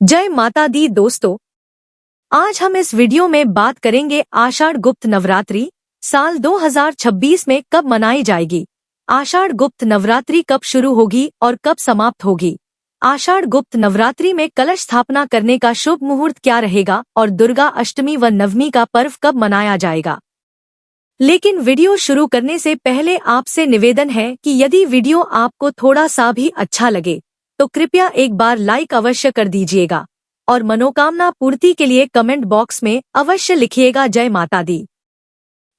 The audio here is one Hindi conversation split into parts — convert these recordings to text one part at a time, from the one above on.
जय माता दी दोस्तों, आज हम इस वीडियो में बात करेंगे आषाढ़ गुप्त नवरात्रि साल 2026 में कब मनाई जाएगी। आषाढ़ गुप्त नवरात्रि कब शुरू होगी और कब समाप्त होगी। आषाढ़ गुप्त नवरात्रि में कलश स्थापना करने का शुभ मुहूर्त क्या रहेगा और दुर्गा अष्टमी व नवमी का पर्व कब मनाया जाएगा। लेकिन वीडियो शुरू करने से पहले आपसे निवेदन है कि यदि वीडियो आपको थोड़ा सा भी अच्छा लगे तो कृपया एक बार लाइक अवश्य कर दीजिएगा और मनोकामना पूर्ति के लिए कमेंट बॉक्स में अवश्य लिखिएगा जय माता दी।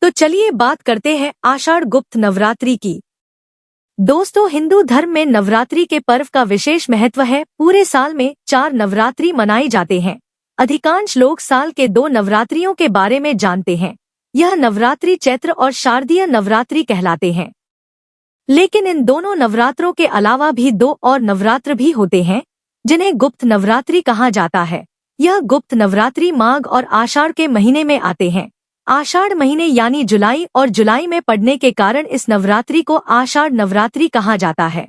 तो चलिए बात करते हैं आषाढ़ गुप्त नवरात्रि की। दोस्तों, हिंदू धर्म में नवरात्रि के पर्व का विशेष महत्व है। पूरे साल में 4 नवरात्रि मनाए जाते हैं। अधिकांश लोग साल के 2 नवरात्रियों के बारे में जानते हैं। यह नवरात्रि चैत्र और शारदीय नवरात्रि कहलाते हैं। लेकिन इन दोनों नवरात्रों के अलावा भी 2 और नवरात्र भी होते हैं जिन्हें गुप्त नवरात्रि कहा जाता है। यह गुप्त नवरात्रि माघ और आषाढ़ के महीने में आते हैं। आषाढ़ महीने यानी जुलाई और जुलाई में पड़ने के कारण इस नवरात्रि को आषाढ़ नवरात्रि कहा जाता है।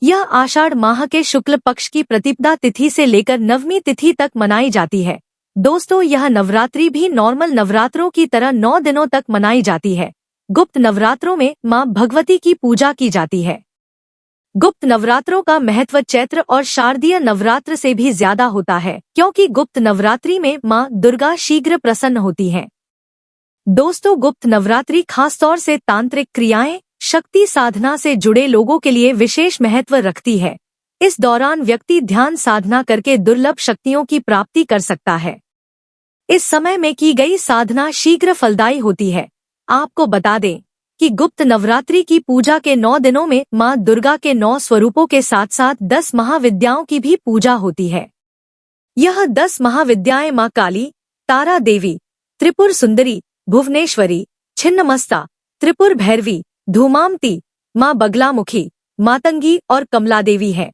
यह आषाढ़ माह के शुक्ल पक्ष की प्रतिपदा तिथि से लेकर नवमी तिथि तक मनाई जाती है। दोस्तों, यह नवरात्रि भी नॉर्मल नवरात्रों की तरह 9 दिनों तक मनाई जाती है। गुप्त नवरात्रों में मां भगवती की पूजा की जाती है। गुप्त नवरात्रों का महत्व चैत्र और शारदीय नवरात्र से भी ज्यादा होता है, क्योंकि गुप्त नवरात्रि में मां दुर्गा शीघ्र प्रसन्न होती हैं। दोस्तों, गुप्त नवरात्रि खासतौर से तांत्रिक क्रियाएं, शक्ति साधना से जुड़े लोगों के लिए विशेष महत्व रखती है। इस दौरान व्यक्ति ध्यान साधना करके दुर्लभ शक्तियों की प्राप्ति कर सकता है। इस समय में की गई साधना शीघ्र फलदायी होती है। आपको बता दें कि गुप्त नवरात्रि की पूजा के 9 दिनों में मां दुर्गा के 9 स्वरूपों के साथ साथ 10 महाविद्याओं की भी पूजा होती है। यह 10 महाविद्याएं मां काली, तारा देवी, त्रिपुर सुंदरी, भुवनेश्वरी, छिन्नमस्ता, त्रिपुर भैरवी, धूमावती, मां बगलामुखी, मातंगी और कमला देवी है।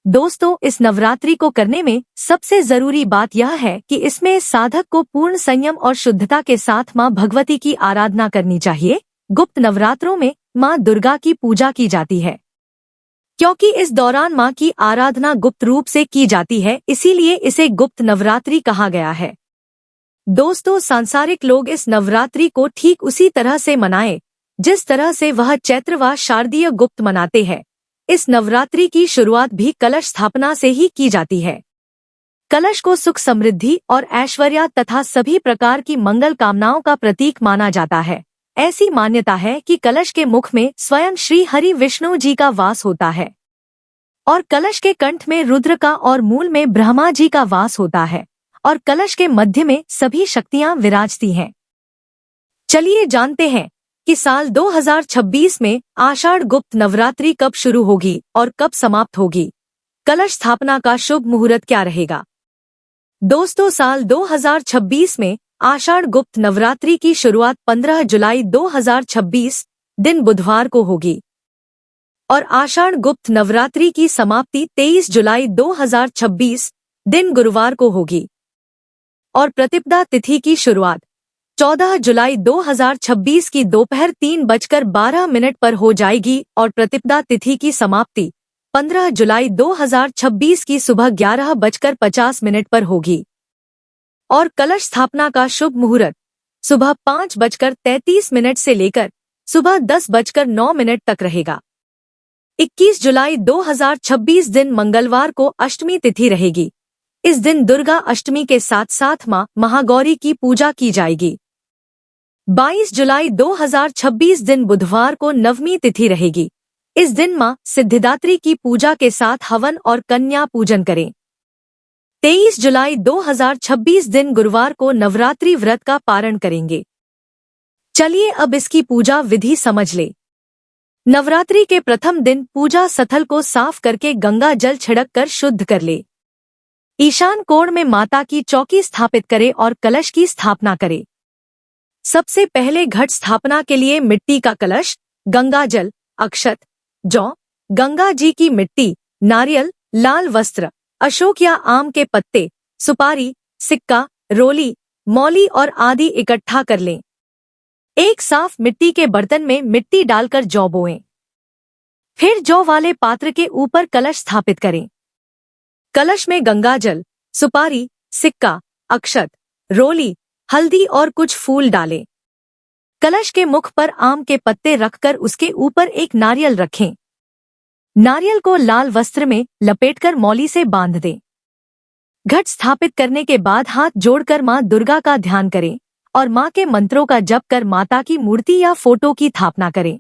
दोस्तों, इस नवरात्रि को करने में सबसे जरूरी बात यह है कि इसमें साधक को पूर्ण संयम और शुद्धता के साथ मां भगवती की आराधना करनी चाहिए। गुप्त नवरात्रों में मां दुर्गा की पूजा की जाती है। क्योंकि इस दौरान मां की आराधना गुप्त रूप से की जाती है, इसीलिए इसे गुप्त नवरात्रि कहा गया है। दोस्तों, सांसारिक लोग इस नवरात्रि को ठीक उसी तरह से मनाएं जिस तरह से वह चैत्र व शारदीय गुप्त मनाते हैं। इस नवरात्रि की शुरुआत भी कलश स्थापना से ही की जाती है। कलश को सुख, समृद्धि और ऐश्वर्य तथा सभी प्रकार की मंगल कामनाओं का प्रतीक माना जाता है। ऐसी मान्यता है कि कलश के मुख में स्वयं श्री हरि विष्णु जी का वास होता है और कलश के कंठ में रुद्र का और मूल में ब्रह्मा जी का वास होता है और कलश के मध्य में सभी शक्तियां विराजती हैं। चलिए जानते हैं कि साल 2026 में आषाढ़ गुप्त नवरात्रि कब शुरू होगी और कब समाप्त होगी। कलश स्थापना का शुभ मुहूर्त क्या रहेगा। दोस्तों, साल 2026 में आषाढ़ गुप्त नवरात्रि की शुरुआत 15 जुलाई 2026 दिन बुधवार को होगी और आषाढ़ गुप्त नवरात्रि की समाप्ति 23 जुलाई 2026 दिन गुरुवार को होगी और प्रतिपदा तिथि की शुरुआत 14 जुलाई 2026 की दोपहर 3:12 पर हो जाएगी और प्रतिपदा तिथि की समाप्ति 15 जुलाई 2026 की सुबह 11:50 पर होगी और कलश स्थापना का शुभ मुहूर्त सुबह 5:33 से लेकर सुबह 10:09 तक रहेगा। 21 जुलाई 2026 दिन मंगलवार को अष्टमी तिथि रहेगी। इस दिन दुर्गा अष्टमी के साथ साथ मां महागौरी की पूजा की जाएगी। 22 जुलाई 2026 दिन बुधवार को नवमी तिथि रहेगी। इस दिन मां सिद्धिदात्री की पूजा के साथ हवन और कन्या पूजन करें। 23 जुलाई 2026 दिन गुरुवार को नवरात्रि व्रत का पारण करेंगे। चलिए अब इसकी पूजा विधि समझ ले। नवरात्रि के प्रथम दिन पूजा स्थल को साफ करके गंगा जल छिड़क कर शुद्ध कर ले। ईशान कोण में माता की चौकी स्थापित करे और कलश की स्थापना करे। सबसे पहले घट स्थापना के लिए मिट्टी का कलश, गंगा जल, अक्षत, जौ, गंगा जी की मिट्टी, नारियल, लाल वस्त्र, अशोक या आम के पत्ते, सुपारी, सिक्का, रोली, मौली और आदि इकट्ठा कर लें। एक साफ मिट्टी के बर्तन में मिट्टी डालकर जौ बोएं। फिर जौ वाले पात्र के ऊपर कलश स्थापित करें। कलश में गंगाजल, सुपारी, सिक्का, अक्षत, रोली, हल्दी और कुछ फूल डालें। कलश के मुख पर आम के पत्ते रखकर उसके ऊपर एक नारियल रखें। नारियल को लाल वस्त्र में लपेटकर मौली से बांध दें। घट स्थापित करने के बाद हाथ जोड़कर मां दुर्गा का ध्यान करें और मां के मंत्रों का जप कर माता की मूर्ति या फोटो की स्थापना करें।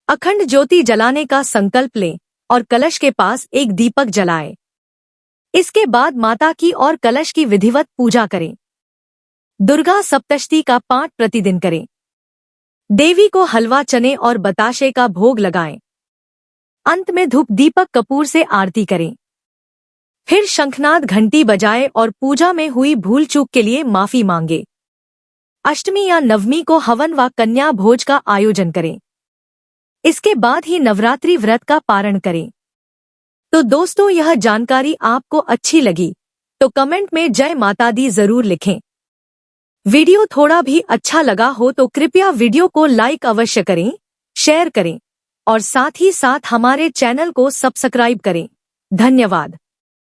अखंड ज्योति जलाने का संकल्प लें और कलश के पास एक दीपक जलाएं। इसके बाद माता की और कलश की विधिवत पूजा करें। दुर्गा सप्तशती का पाठ प्रतिदिन करें। देवी को हलवा, चने और बताशे का भोग लगाएं। अंत में धूप, दीपक, कपूर से आरती करें। फिर शंखनाद घंटी बजाएं और पूजा में हुई भूल चूक के लिए माफी मांगे। अष्टमी या नवमी को हवन व कन्या भोज का आयोजन करें। इसके बाद ही नवरात्रि व्रत का पारण करें। तो दोस्तों, यह जानकारी आपको अच्छी लगी तो कमेंट में जय माता दी जरूर लिखें। वीडियो थोड़ा भी अच्छा लगा हो तो कृपया वीडियो को लाइक अवश्य करें, शेयर करें और साथ ही साथ हमारे चैनल को सब्सक्राइब करें। धन्यवाद।